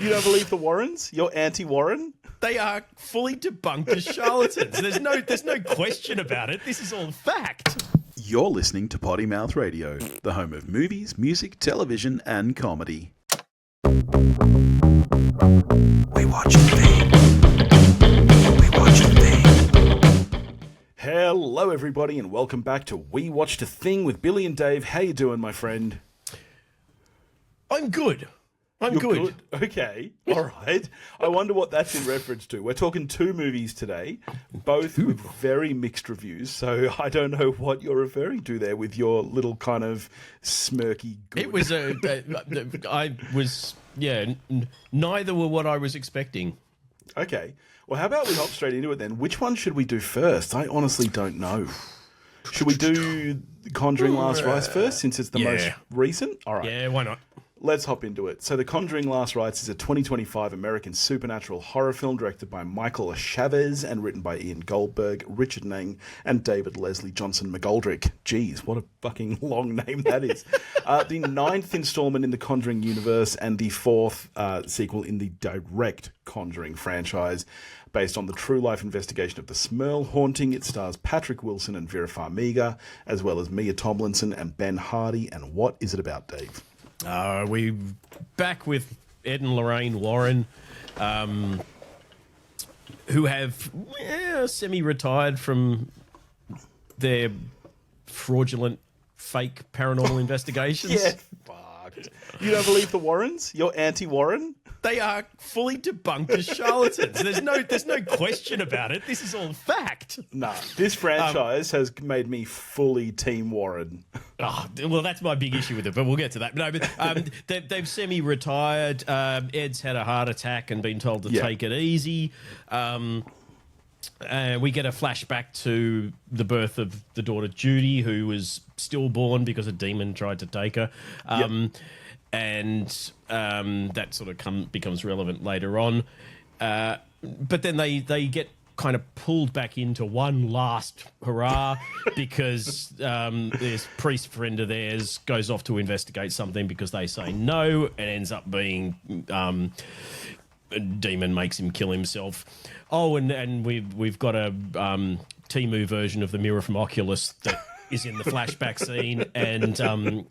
You don't believe the Warrens? You're anti-Warren? They are fully debunked as charlatans. There's no question about it. This is all fact. You're listening to Potty Mouth Radio, the home of movies, music, television, and comedy. We watch the thing. We watch the thing. Hello, everybody, and welcome back to We Watched a Thing with Billy and Dave. How you doing, my friend? I'm good. You're good. Okay, all right. I wonder what that's in reference to. We're talking two movies today, both with very mixed reviews, so I don't know what you're referring to there with your little kind of smirky good. It was neither were what I was expecting. Okay, well, how about we hop straight into it then? Which one should we do first? I honestly don't know. Should we do Conjuring Last Rites first, since it's the most recent? All right. Yeah, why not? Let's hop into it. So The Conjuring Last Rites is a 2025 American supernatural horror film directed by Michael Chavez and written by Ian Goldberg, Richard Nang, and David Leslie Johnson McGoldrick. Jeez, what a fucking long name that is. The ninth installment in the Conjuring universe and the fourth sequel in the direct Conjuring franchise. Based on the true-life investigation of the Smurl haunting, it stars Patrick Wilson and Vera Farmiga, as well as Mia Tomlinson and Ben Hardy. And what is it about, Dave? We back with Ed and Lorraine Warren, who have semi-retired from their fraudulent, fake paranormal investigations. Yeah, fucked. You don't believe the Warrens? You're anti-Warren? They are fully debunked as charlatans. There's no question about it. This is all fact. Nah, this franchise has made me fully Team Warren. Oh, well, that's my big issue with it, but we'll get to that. No, but they've semi-retired. Ed's had a heart attack and been told to take it easy. We get a flashback to the birth of the daughter Judy, who was stillborn because a demon tried to take her. And that sort of becomes relevant later on. But then they get kind of pulled back into one last hurrah because this priest friend of theirs goes off to investigate something because they say no, and ends up being a demon makes him kill himself. Oh, and we've got a Temu version of the mirror from Oculus that is in the flashback scene and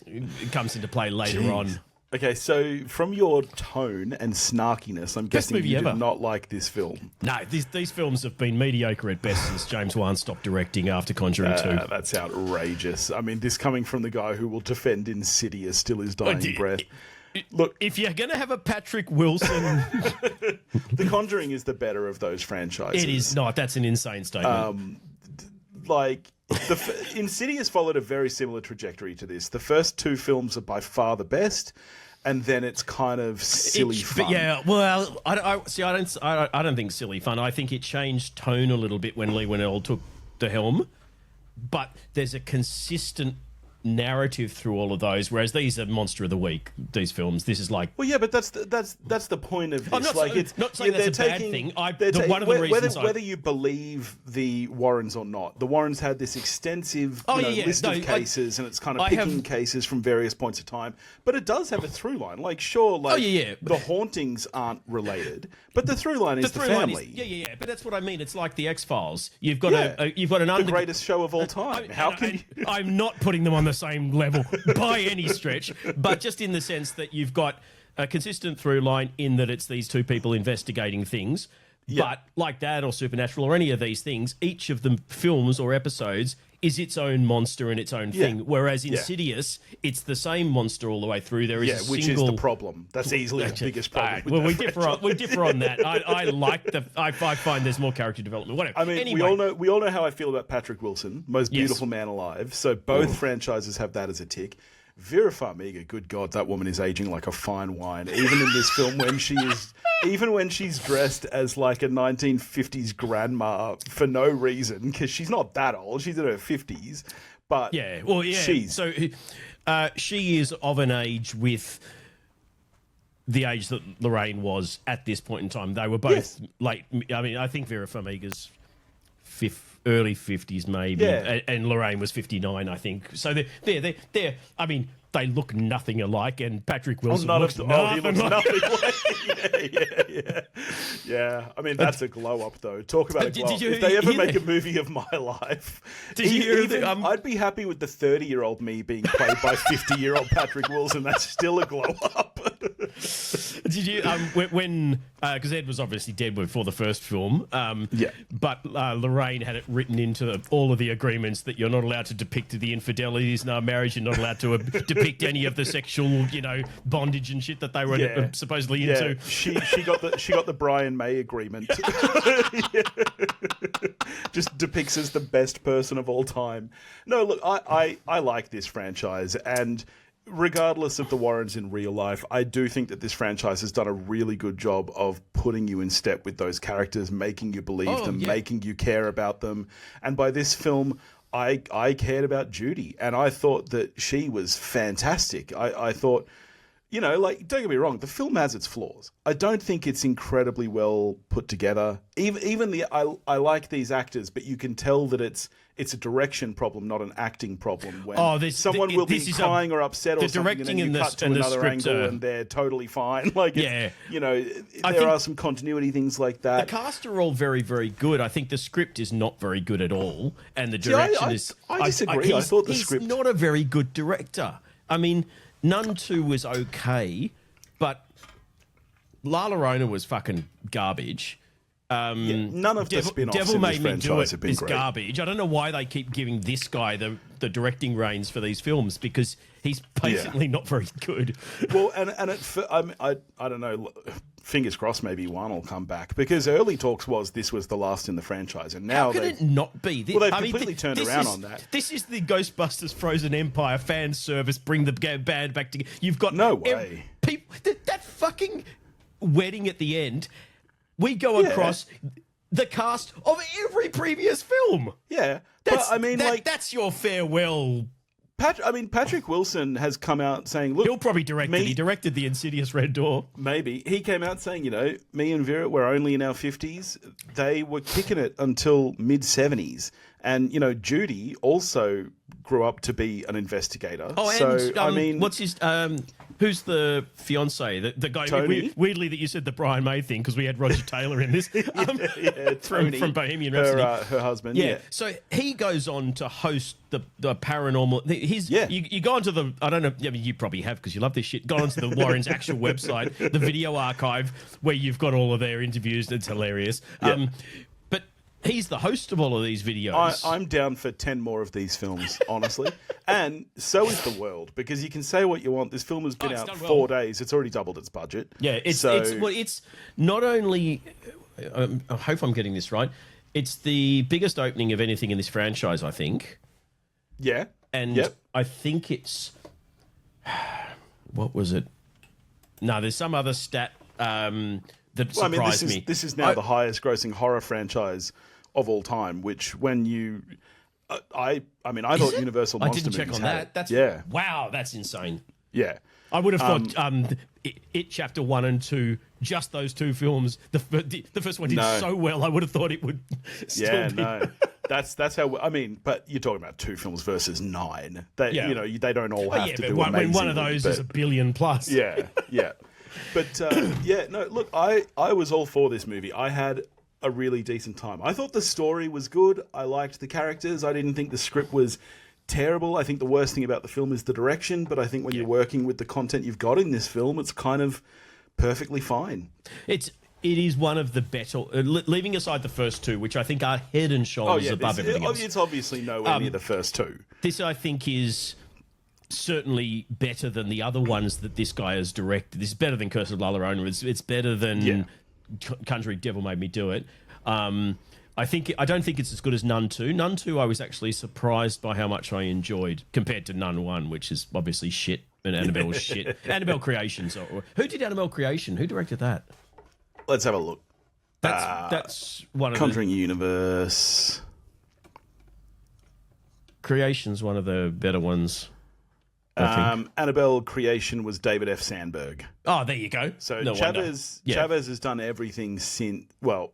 it comes into play later on. Okay, so from your tone and snarkiness, I'm guessing you did not like this film. No, these films have been mediocre at best since James Wan stopped directing after Conjuring 2. That's outrageous. I mean, this coming from the guy who will defend Insidious till his dying breath. Look, if you're going to have a Patrick Wilson... The Conjuring is the better of those franchises. It is not. That's an insane statement. Insidious followed a very similar trajectory to this. The first two films are by far the best, and then it's kind of silly fun. Yeah, well, I don't think silly fun. I think it changed tone a little bit when Lee Winnell took the helm, but there's a consistent narrative through all of those, whereas these are monster of the week, these films. This is like... Well, yeah, but that's the point of this. I'm not saying that's a bad thing. One of the reasons whether you believe the Warrens or not, the Warrens had this extensive list of cases, and it's kind of picking cases from various points of time, but it does have a through line. Like, sure, the hauntings aren't related, but the through line is the family. But that's what I mean. It's like the X-Files. You've got the greatest show of all time. I'm not putting them on the same level by any stretch, but just in the sense that you've got a consistent through line in that it's these two people investigating things. But like that or Supernatural or any of these things, each of the films or episodes is its own monster and its own thing. Whereas Insidious, it's the same monster all the way through. There is which is the problem. That's easily the biggest problem. Well, we differ on that. I find there's more character development. Whatever. I mean, anyway. we all know how I feel about Patrick Wilson, most beautiful man alive. So both franchises have that as a tick. Vera Farmiga, good God, that woman is aging like a fine wine. Even in this film, even when she's dressed as like a 1950s grandma for no reason, because she's not that old. She's in her 50s. But she is of an age with the age that Lorraine was at this point in time. They were both late. I mean, I think Vera Farmiga's early 50s maybe, Yeah. and Lorraine was 59, I think. So they're I mean, they look nothing alike, and Patrick Wilson looks he nothing looks like. nothing like. Yeah. I mean, that's a glow up, though. Talk about a Did glow up. you If they ever hear make that? a movie of my life, Did you hear even, that, I'd be happy with the 30-year-old me being played by 50-year-old Patrick Wilson. That's still a glow up. Did you when because Ed was obviously dead before the first film, but Lorraine had it written into all of the agreements that you're not allowed to depict the infidelities in our marriage. You're not allowed to depict any of the sexual, bondage and shit that they were supposedly into. She got the Brian May agreement. Just depicts as the best person of all time. No, look, I like this franchise, and regardless of the Warrens in real life, I do think that this franchise has done a really good job of putting you in step with those characters, making you believe them, making you care about them. And by this film, I cared about Judy, and I thought that she was fantastic. I thought, don't get me wrong, the film has its flaws. I don't think it's incredibly well put together. Even I like these actors, but you can tell that it's a direction problem, not an acting problem. When someone will be crying or upset or something, and then you cut to another angle and they're totally fine. There are some continuity things like that. The cast are all very, very good. I think the script is not very good at all, and the direction is. I disagree. I thought the script. He's not a very good director. I mean, Nun 2 was okay, but La Llorona was fucking garbage. None of the spin-offs Devil in this Made Me Do franchise It have been is great. garbage. I don't know why they keep giving this guy the directing reins for these films, because he's basically not very good. Well, I don't know. Fingers crossed, maybe one will come back, because early talks was this was the last in the franchise, and now how can it not be? Well, they've completely turned around on that. This is the Ghostbusters Frozen Empire fan service. Bring the band back together. You've got no way. That fucking wedding at the end. We go across the cast of every previous film. Yeah, that's your farewell. Patrick Wilson has come out saying, look, He'll probably direct it. He directed The Insidious Red Door. Maybe. He came out saying, me and Vera were only in our 50s. They were kicking it until mid-70s. And, Judy also grew up to be an investigator. Oh, and, what's his... who's the fiance? The guy... Tony? Weirdly that you said the Brian May thing, because we had Roger Taylor in this. Tony, from Bohemian Rhapsody. Her husband, yeah. So he goes on to host the paranormal... You go onto the... I don't know... I mean, you probably have, because you love this shit. Go onto the Warren's actual website, the video archive, where you've got all of their interviews. It's hilarious. Yeah. But he's the host of all of these videos. I'm down for 10 more of these films, honestly. And so is the world, because you can say what you want. This film has been out 4 days. It's already doubled its budget. Yeah, it's not only... I hope I'm getting this right. It's the biggest opening of anything in this franchise, I think. Yeah. And I think it's... What was it? No, there's some other stat that surprised me. This is now the highest grossing horror franchise of all time, which when you... I thought Universal Monster Movies... I didn't check on that. Wow, that's insane. Yeah. I would have thought It Chapter 1 and 2, just those two films, the first one did so well, I would have thought it would still be... no. That's how... but you're talking about 2 films versus 9. They don't all have to do amazingly. When one of those is $1 billion plus. Yeah. But, look, I was all for this movie. I had a really decent time. I thought the story was good. I liked the characters. I didn't think the script was terrible. I think the worst thing about the film is the direction, but I think when you're working with the content you've got in this film, it's kind of perfectly fine. It is one of the better, leaving aside the first two, which I think are head and shoulders above everything else. It's obviously nowhere near the first two. This, I think, is certainly better than the other ones that this guy has directed. This is better than Curse of La Llorona. It's better than Conjuring, Devil Made Me Do It. I don't think it's as good as Nun 2. Nun 2, I was actually surprised by how much I enjoyed compared to Nun 1, which is obviously shit, and Annabelle was shit. Annabelle Creations. Who did Annabelle Creation? Who directed that? Let's have a look. That's one of Conjuring Universe. Creation's one of the better ones. Annabelle Creation was David F. Sandberg. Oh, there you go. So Chavez has done everything since... Well,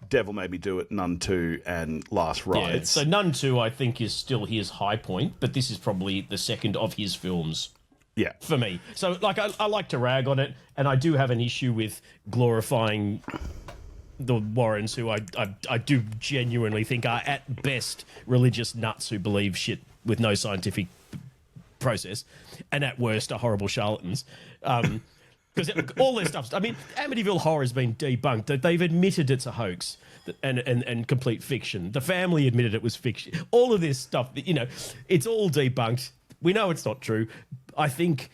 Devil Made Me Do It, Nun 2, and Last Rides. So Nun 2, I think, is still his high point, but this is probably the second of his films. Yeah. For me. So, like, I like to rag on it, and I do have an issue with glorifying the Warrens, who I do genuinely think are, at best, religious nuts who believe shit with no scientific process, and at worst are horrible charlatans. Because all their stuff... I mean, Amityville Horror has been debunked. They've admitted it's a hoax and complete fiction. The family admitted it was fiction. All of this stuff, you know, it's all debunked. We know it's not true. I think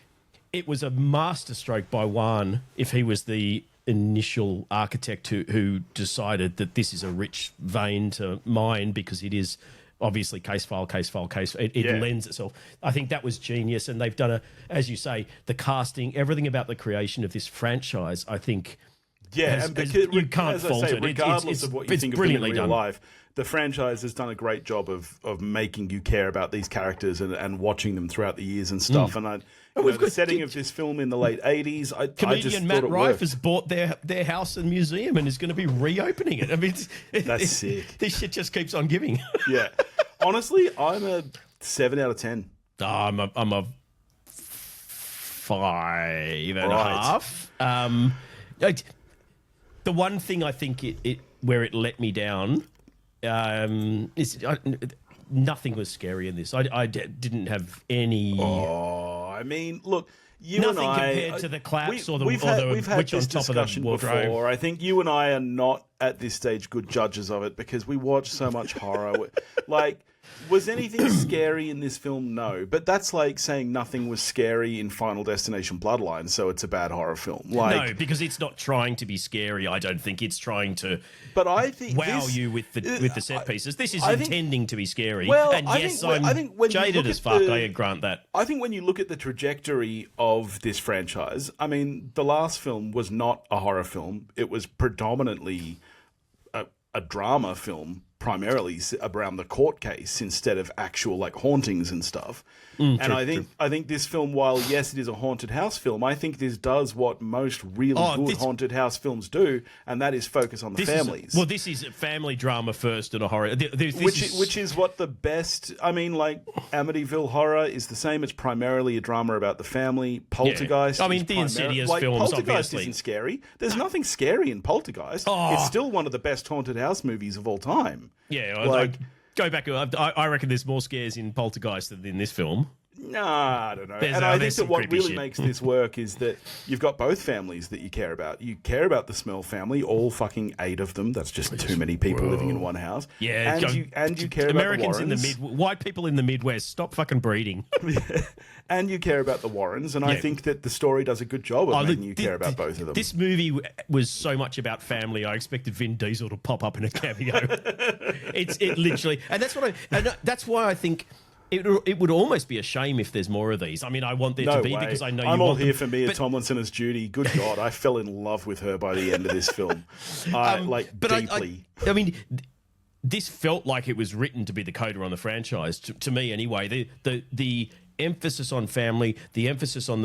it was a masterstroke by Wan, if he was the initial architect who decided that this is a rich vein to mine, because it is obviously case file. It lends itself. I think that was genius, and they've done as you say, the casting, everything about the creation of this franchise, I think. Yeah, you can't fault it. Regardless of what you think of them in real life, the franchise has done a great job of making you care about these characters and watching them throughout the years and stuff. And the setting of this film in the late 80s, I just comedian Matt Rife has bought their house and museum and is going to be reopening it. I mean, that's sick. This shit just keeps on giving. Yeah. Honestly, I'm a 7 out of 10. Oh, I'm a 5 and a half. The one thing I think it where it let me down is nothing was scary in this. I didn't have any. Oh, I mean, look, nothing compared to the claps or the witch on top of the wardrobe. Before. I think you and I are not at this stage good judges of it because we watch so much horror. Like, was anything scary in this film? No, but that's like saying nothing was scary in Final Destination Bloodline, so it's a bad horror film. Like, no, because it's not trying to be scary. I don't think it's trying to. But I think you with the set pieces. This is intending to be scary. Well, and yes, I'm jaded as fuck. I grant that. I think when you look at the trajectory of this franchise, I mean, the last film was not a horror film. It was predominantly a drama film, primarily around the court case instead of actual like hauntings and stuff. I think this film, while yes, it is a haunted house film, I think this does what most really good haunted house films do, and that is focus on the families. This is a family drama first and a horror, which is what the best. I mean, like Amityville Horror is the same. It's primarily a drama about the family. Poltergeist. Yeah. I mean, the Insidious films. Poltergeist obviously isn't scary. There's nothing scary in Poltergeist. It's still one of the best haunted house movies of all time. Yeah, go back. I reckon there's more scares in Poltergeist than in this film. Nah, I don't know. I think that what really makes this work is that you've got both families that you care about. You care about the Smell family, all fucking 8 of them. That's just too many people living in one house. Yeah, and you care Americans about the Warrens. White people in the Midwest, stop fucking breeding. And you care about the Warrens, and I think that the story does a good job of making you care about both of them. This movie was so much about family. I expected Vin Diesel to pop up in a cameo. It literally, and that's why I think. It would almost be a shame if there's more of these. I mean, I want there to be because I know I'm all here them, for Mia Tomlinson as Judy. Good God, I fell in love with her by the end of this film. Deeply. I mean, this felt like it was written to be the coda on the franchise, to me anyway. The emphasis on family, the emphasis on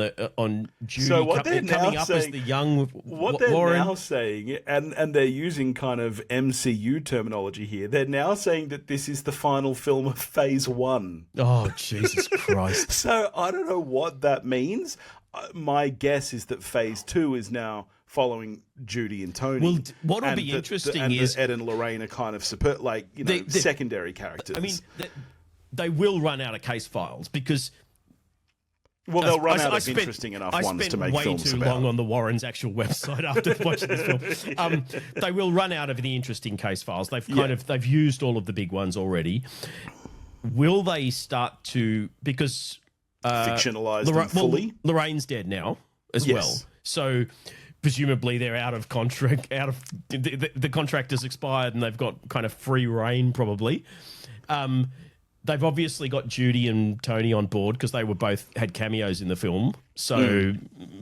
Judy coming up as the young what they're Warren. now saying, and they're using kind of MCU terminology here. They're now saying that this is the final film of Phase 1. Oh, Jesus Christ! So I don't know what that means. My guess is that Phase 2 is now following Judy and Tony. Well, what will be interesting is Ed and Lorraine are kind of secondary characters. I mean. They will run out of case files because... Well, they'll run out of interesting enough ones to make films about. I spent way too long on the Warrens' actual website after watching this film. They will run out of the interesting case files. They've used all of the big ones already. Will they start to... Because... fictionalize them fully? Lorraine's dead now as well. So... Presumably they're out of contract. The contract has expired, and they've got kind of free reign. Probably, they've obviously got Judy and Tony on board because they had cameos in the film. So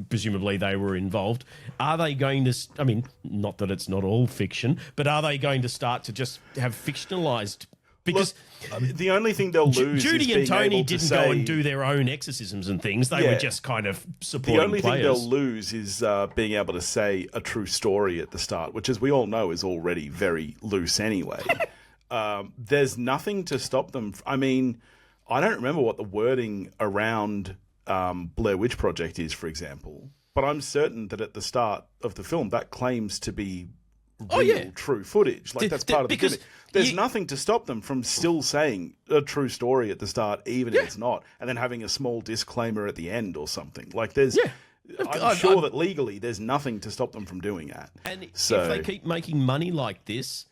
presumably they were involved. Are they going to? I mean, not that it's not all fiction, but are they going to start to just have fictionalized Because the only thing they'll lose is Judy being and Tony able to didn't say, go and do their own exorcisms and things. They were just kind of supporting the only players. thing they'll lose is being able to say a true story at the start, which, as we all know, is already very loose anyway. There's nothing to stop them. I mean, I don't remember what the wording around Blair Witch Project is, for example, but I'm certain that at the start of the film, that claims to be real, true footage. Like, that's part of the gimmick. There's nothing to stop them from still saying a true story at the start, even if it's not, and then having a small disclaimer at the end or something. Like, there's... I'm sure that legally there's nothing to stop them from doing that. And if they keep making money like this...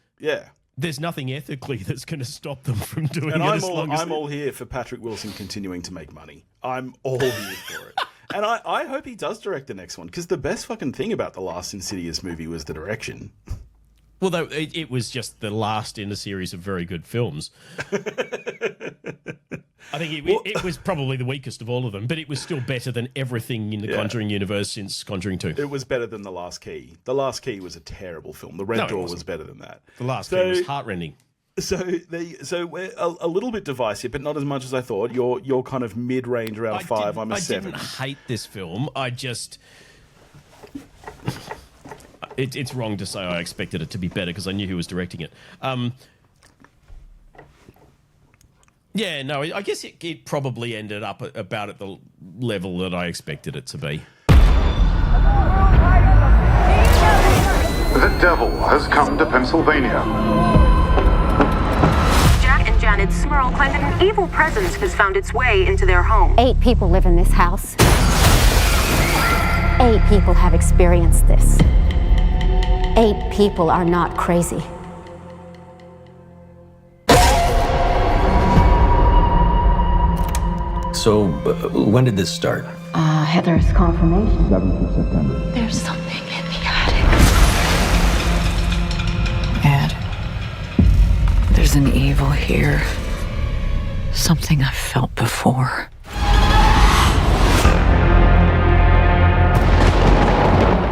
there's nothing ethically that's going to stop them from doing it. I'm all here for Patrick Wilson continuing to make money. I'm all here for it. And I hope he does direct the next one, because the best fucking thing about the last Insidious movie was the direction. Well, though, it was just the last in a series of very good films. I think it was probably the weakest of all of them, but it was still better than everything in the Conjuring universe since Conjuring 2. It was better than The Last Key. The Last Key was a terrible film. The Red Door was better than that. The Last Key was heartrending. So we're a little bit divisive, but not as much as I thought. You're kind of mid-range around 5. I'm a 7. I didn't hate this film. I just... It's wrong to say I expected it to be better because I knew who was directing it. I guess it probably ended up about at the level that I expected it to be. The devil has come to Pennsylvania. Janet Smurl claim that an evil presence has found its way into their home. 8 people live in this house. 8 people have experienced this. 8 people are not crazy. So, when did this start? Heather's confirmation. 7th of September. There's something in the attic. Ed, there's an evil here. Something I've felt before.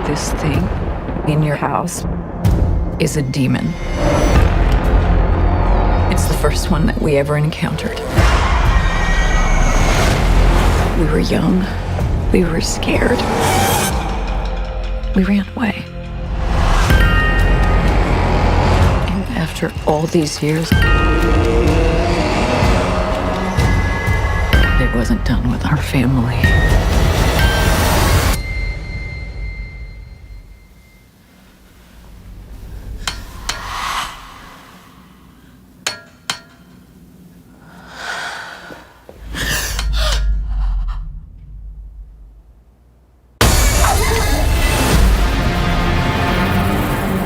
This thing in your house is a demon. It's the first one that we ever encountered. We were young. We were scared. We ran away. And after all these years, it wasn't done with our family.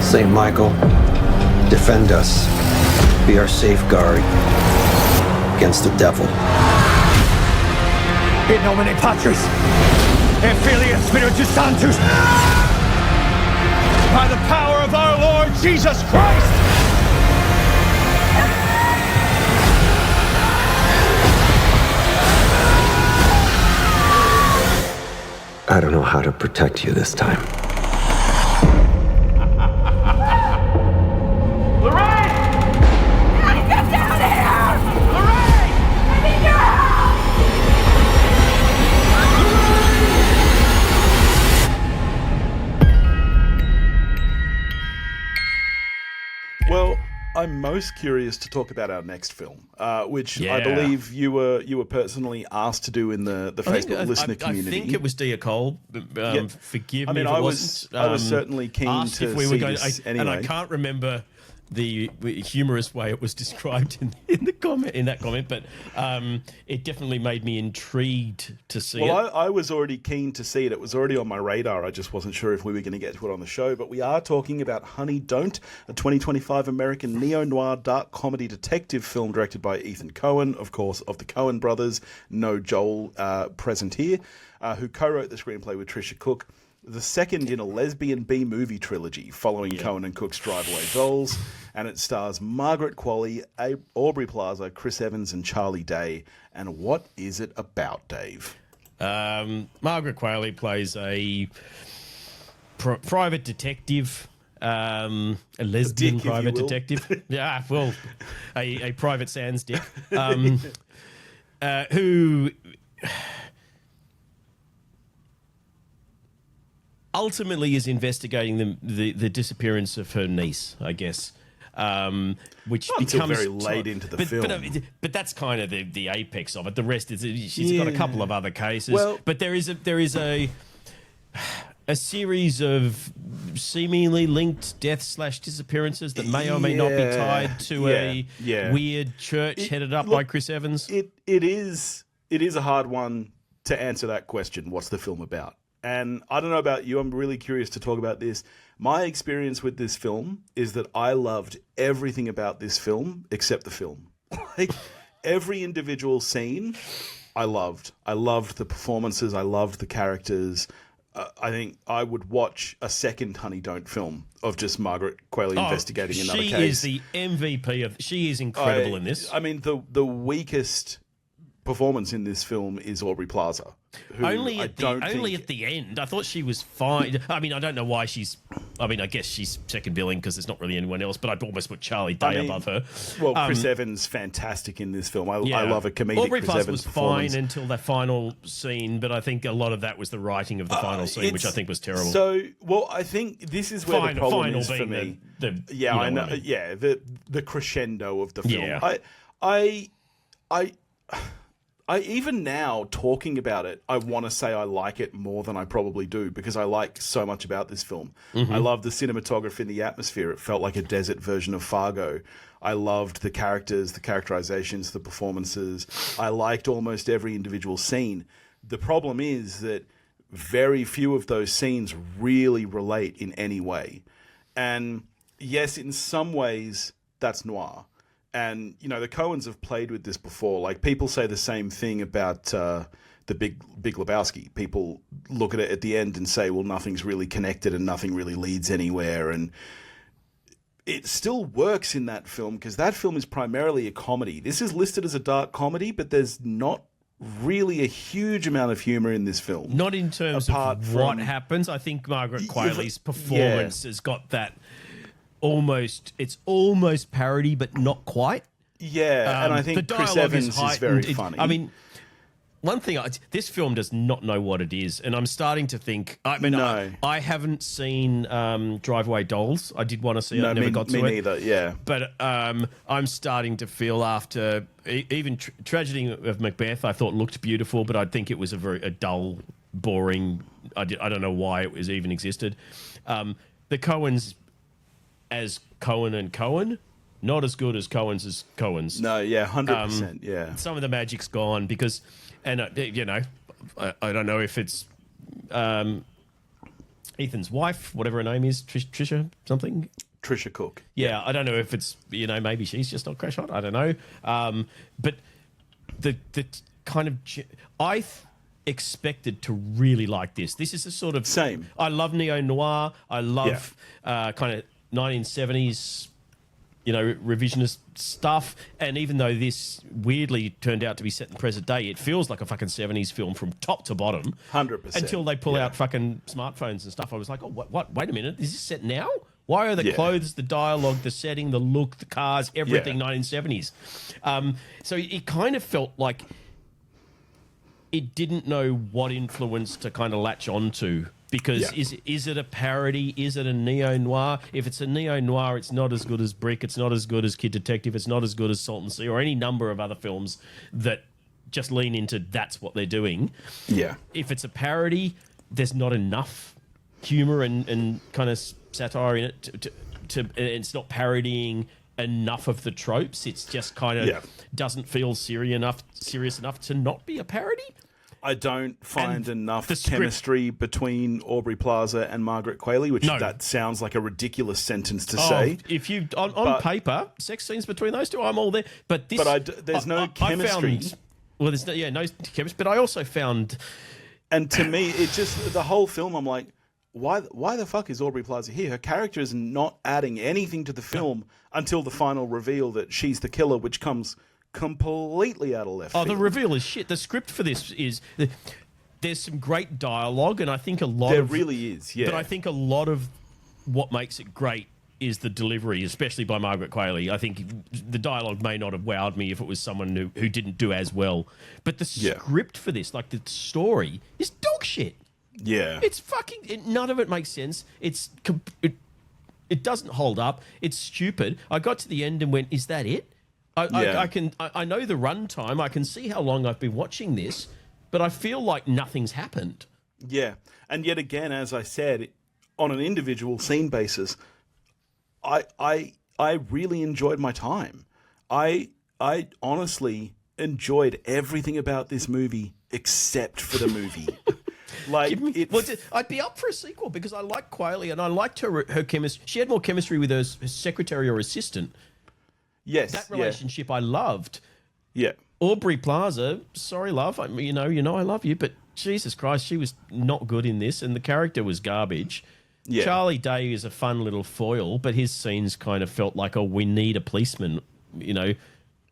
St. Michael, defend us. Be our safeguard against the devil. In nomine Patris, et Filii et Spiritus Sanctus. By the power of our Lord Jesus Christ. I don't know how to protect you this time. I'm most curious to talk about our next film, which I believe you were personally asked to do in the Facebook listener community. I think it was Dia Cole. Forgive me if it wasn't. I was certainly keen to if we see were going, this anyway. And I can't remember the humorous way it was described in that comment, but it definitely made me intrigued to see it. Well, I was already keen to see it. It was already on my radar. I just wasn't sure if we were going to get to it on the show. But we are talking about Honey Don't, a 2025 American neo-noir dark comedy detective film directed by Ethan Coen, of course, of the Coen brothers. No Joel present here, who co-wrote the screenplay with Trisha Cook. The second in a lesbian B-movie trilogy following Coen and Cook's Drive Away Dolls, and it stars Margaret Qualley, Aubrey Plaza, Chris Evans, and Charlie Day. And what is it about, Dave? Margaret Qualley plays a private detective A lesbian dick, if you private will. detective. Yeah, well, a private sans dick. Who ultimately is investigating the disappearance of her niece, I guess. Which Until becomes very late into the film. but that's kind of the apex of it. The rest is she's got a couple of other cases. But there is a series of seemingly linked deaths/disappearances that may or may not be tied to a weird church headed up by Chris Evans. It is a hard one to answer that question. What's the film about? And I don't know about you. I'm really curious to talk about this. My experience with this film is that I loved everything about this film except the film. Like every individual scene, I loved. I loved the performances. I loved the characters. I think I would watch a second Honey Don't film of just Margaret Qualley investigating another case. She is the MVP of. She is incredible in this. I mean, the weakest performance in this film is Aubrey Plaza. Only at the end. I thought she was fine. I mean, I don't know why she's. I mean, I guess she's second billing because there's not really anyone else. But I'd almost put Charlie Day above her. Well, Chris Evans, fantastic in this film. I love a comedic Aubrey Chris Plaza Evans was performance. fine until that final scene, but I think a lot of that was the writing of the final scene, which I think was terrible. So, I think this is where the problem is for me. I know. Yeah, the crescendo of the film. Yeah. I even now talking about it, I want to say I like it more than I probably do because I like so much about this film. Mm-hmm. I love the cinematography and the atmosphere. It felt like a desert version of Fargo. I loved the characters, the characterizations, the performances. I liked almost every individual scene. The problem is that very few of those scenes really relate in any way. And yes, in some ways, that's noir. And, the Coens have played with this before. Like, people say the same thing about the Big Lebowski. People look at it at the end and say, well, nothing's really connected and nothing really leads anywhere. And it still works in that film because that film is primarily a comedy. This is listed as a dark comedy, but there's not really a huge amount of humor in this film. Not in terms of what happens. I think Margaret Qualley's performance has got that... It's almost parody, but not quite. Yeah, and I think Chris Evans is very funny. I mean, one thing, this film does not know what it is, and I'm starting to think. I haven't seen Drive Away Dolls. I did want to see it. I never got to it. Me neither. Yeah, but I'm starting to feel after even Tragedy of Macbeth. I thought looked beautiful, but I think it was a dull, boring. I don't know why it was even existed. The Coens. As Coen and Coen, not as good as Coen's as Coen's. No, yeah, 100%, yeah. Some of the magic's gone because, and I don't know if it's Ethan's wife, whatever her name is, Trisha something. Trisha Cook. Yeah, I don't know if it's maybe she's just not crash hot. I don't know, but the kind of expected to really like this. This is a sort of same. I love neo-noir. I love kind of 1970s, revisionist stuff. And even though this weirdly turned out to be set in the present day, it feels like a fucking 70s film from top to bottom. 100%. Until they pull out fucking smartphones and stuff. I was like, oh, what? Wait a minute. Is this set now? Why are the clothes, the dialogue, the setting, the look, the cars, everything 1970s? So it kind of felt like it didn't know what influence to kind of latch onto. Because is it a parody? Is it a neo-noir? If it's a neo-noir, it's not as good as Brick. It's not as good as Kid Detective. It's not as good as Salt and Sea or any number of other films that just lean into that's what they're doing. Yeah. If it's a parody, there's not enough humor and kind of satire in it to it's not parodying enough of the tropes. It's just kind of doesn't feel serious enough to not be a parody. I don't find enough chemistry between Aubrey Plaza and Margaret Qualley, which that sounds like a ridiculous sentence to say. If you on paper, sex scenes between those two, I'm all there. But there's no chemistry. There's no chemistry. But I also found, and to me, it just the whole film. I'm like, why the fuck is Aubrey Plaza here? Her character is not adding anything to the film until the final reveal that she's the killer, which comes completely out of left field. The reveal is shit. The script for this is there's some great dialogue, and I think a lot there really is, yeah. But I think a lot of what makes it great is the delivery, especially by Margaret Qualley. I think the dialogue may not have wowed me if it was someone who didn't do as well. But the script for this, like the story, is dog shit. Yeah. It's fucking... none of it makes sense. It doesn't hold up. It's stupid. I got to the end and went, is that it? I know the runtime. I can see how long I've been watching this, but I feel like nothing's happened. Yeah. And yet again, as I said, on an individual scene basis, I really enjoyed my time. I honestly enjoyed everything about this movie except for the movie. I'd be up for a sequel because I like Qualley and I liked her chemistry. She had more chemistry with her secretary or assistant. Yes, that relationship I loved. Yeah, Aubrey Plaza. Sorry, love. I love you, but Jesus Christ, she was not good in this, and the character was garbage. Yeah. Charlie Day is a fun little foil, but his scenes kind of felt like, we need a policeman,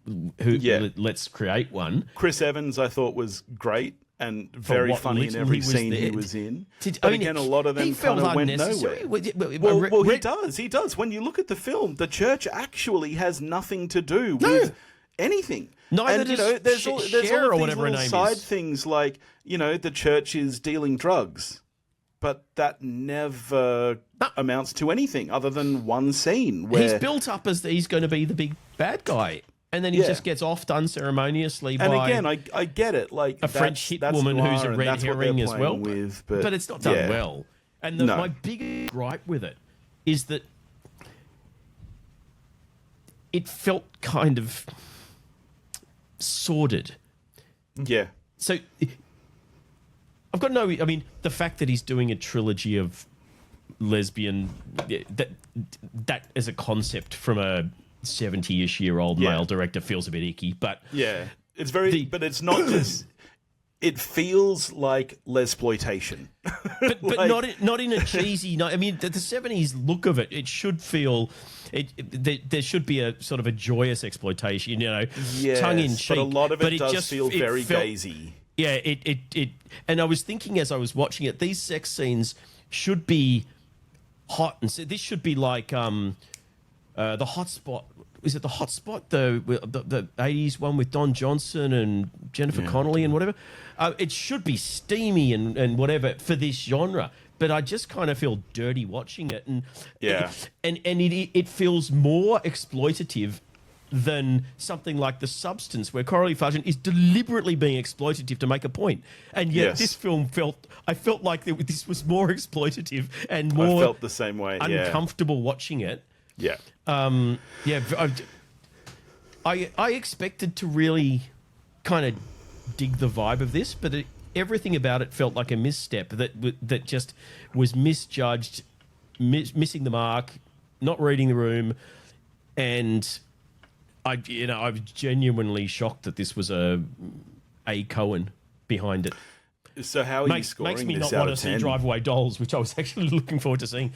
let's create one. Chris Evans, I thought, was great and very funny in every scene he was in. But again, a lot of them kind of went nowhere. Well, he does. When you look at the film, the church actually has nothing to do with anything. Neither does there's all Cher or whatever her little name side is. things like, the church is dealing drugs. But that never amounts to anything other than one scene where... He's built up as he's going to be the big bad guy. And then he just gets offed unceremoniously by... And again, I get it. Like a French hit woman who's a red herring as well. But it's not done well. And my biggest gripe with it is that it felt kind of sordid. Yeah. So... I've got the fact that he's doing a trilogy of lesbian, that as a concept from a 70-ish-year-old male director feels a bit icky, but... Yeah, it's very... but it's not just... It feels like lesploitation. But not in a cheesy... No, the 70s look of it, it should feel... there should be a sort of a joyous exploitation, tongue-in-cheek. But a lot of it does feel very gazy. Yeah, and I was thinking as I was watching it, these sex scenes should be hot, and so this should be like the Hot Spot. Is it the Hot Spot, the 80s one with Don Johnson and Jennifer Connelly and whatever? It should be steamy and whatever for this genre. But I just kind of feel dirty watching it, and it feels more exploitative than something like The Substance, where Coralie Fargen is deliberately being exploitative to make a point. And yet this film I felt like this was more exploitative and more... I felt the same way, uncomfortable watching it. Yeah. I expected to really kind of dig the vibe of this, but everything about it felt like a misstep that just was misjudged, missing the mark, not reading the room, and... I was genuinely shocked that this was a Coen behind it. So how are you scoring this? Makes me this not out want of to 10? see Drive Away Dolls, which I was actually looking forward to seeing.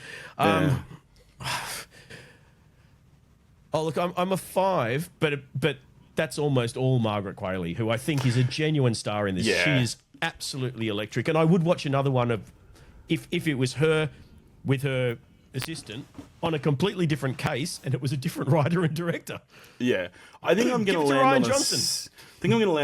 Look, I'm a 5, but that's almost all Margaret Qualley, who I think is a genuine star in this. Yeah. She is absolutely electric, and I would watch another one of if it was her with her assistant on a completely different case, and it was a different writer and director. Yeah, I think I'm going to land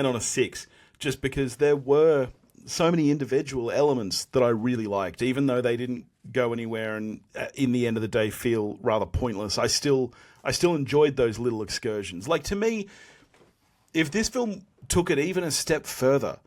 on a 6, just because there were so many individual elements that I really liked, even though they didn't go anywhere and in the end of the day feel rather pointless. I still enjoyed those little excursions. Like, to me, if this film took it even a step further,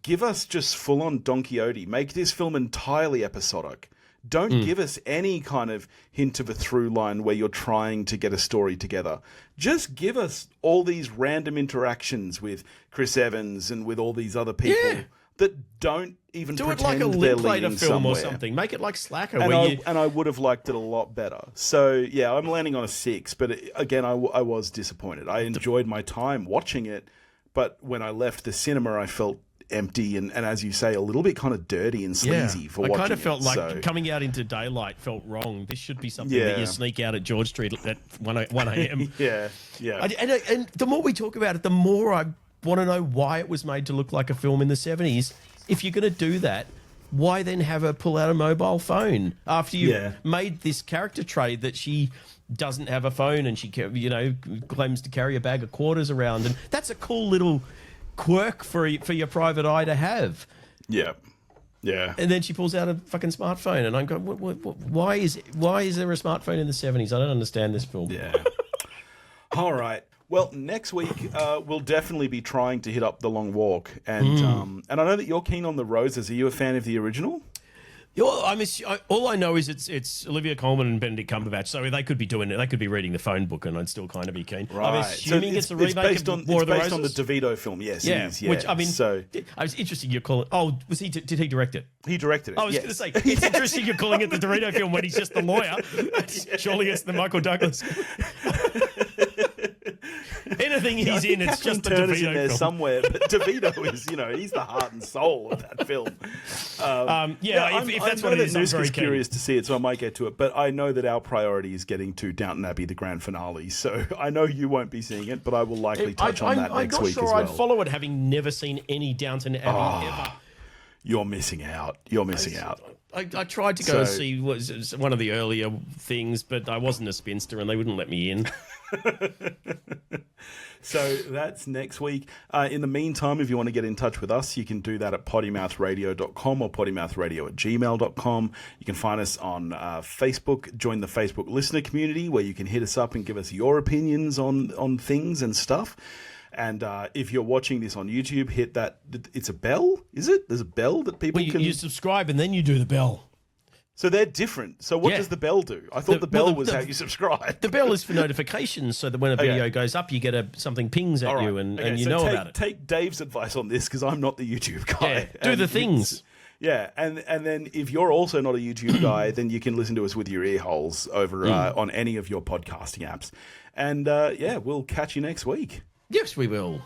give us just full on Don Quixote, make this film entirely episodic. Don't give us any kind of hint of a through line where you're trying to get a story together. Just give us all these random interactions with Chris Evans and with all these other people that don't even pretend it like a Linklater film somewhere. or something. Make it like Slacker. And I would have liked it a lot better. So, yeah, I'm landing on a 6. But again, I was disappointed. I enjoyed my time watching it. But when I left the cinema, I felt empty and as you say, a little bit kind of dirty and sleazy for watching it. I kind of felt like coming out into daylight felt wrong. This should be something that you sneak out at George Street at 1 a.m. Yeah. And the more we talk about it, the more I want to know why it was made to look like a film in the 70s. If you're going to do that, why then have her pull out a mobile phone after you Yeah. made this character trait that she doesn't have a phone and she, claims to carry a bag of quarters around, and that's a cool little quirk for your private eye to have. Yeah. Yeah. And then she pulls out a fucking smartphone, and I'm going, why is there a smartphone in the 70s? I don't understand this film. Yeah. All right. Well, next week we'll definitely be trying to hit up The Long Walk, and I know that you're keen on The Roses. Are you a fan of the original? All I know is it's Olivia Colman and Benedict Cumberbatch, so they could be doing it. They could be reading the phone book, and I'd still kind of be keen. Right. I'm assuming it's a remake based of on, War it's of the based on the Roses? DeVito film. Yes, Yeah, it is. Yeah. which I mean, so I was interested you're calling. Oh, did he direct it? he directed it. I was yes. going to say it's interesting you're calling it the Dorito film when he's just the lawyer. Surely it's the Michael Douglas. Anything he's in, it's just the Turner's DeVito in there film. somewhere, but DeVito is, he's the heart and soul of that film. If that's what it is, I'm Nooska's very keen. curious to see it, so I might get to it. But I know that our priority is getting to Downton Abbey, the grand finale. So I know you won't be seeing it, but I will likely touch on that next week as well. I'm not sure I'd follow it, having never seen any Downton Abbey ever. You're missing out. You're missing out. I tried to go and see one of the earlier things, but I wasn't a spinster and they wouldn't let me in. So that's next week. In the meantime, if you want to get in touch with us, you can do that at pottymouthradio.com or pottymouthradio@gmail.com. You can find us on Facebook. Join the Facebook listener community where you can hit us up and give us your opinions on things and stuff. And if you're watching this on YouTube, hit that. It's a bell, is it? There's a bell that people can... You subscribe and then you do the bell. So they're different. So what does the bell do? I thought the bell was how you subscribe. The bell is for notifications, so that when a video goes up, you get something pings at you and you so know about it. Take Dave's advice on this because I'm not the YouTube guy. Yeah, do the things. Yeah, and then if you're also not a YouTube guy, then you can listen to us with your ear holes over on any of your podcasting apps. And we'll catch you next week. Yes, we will.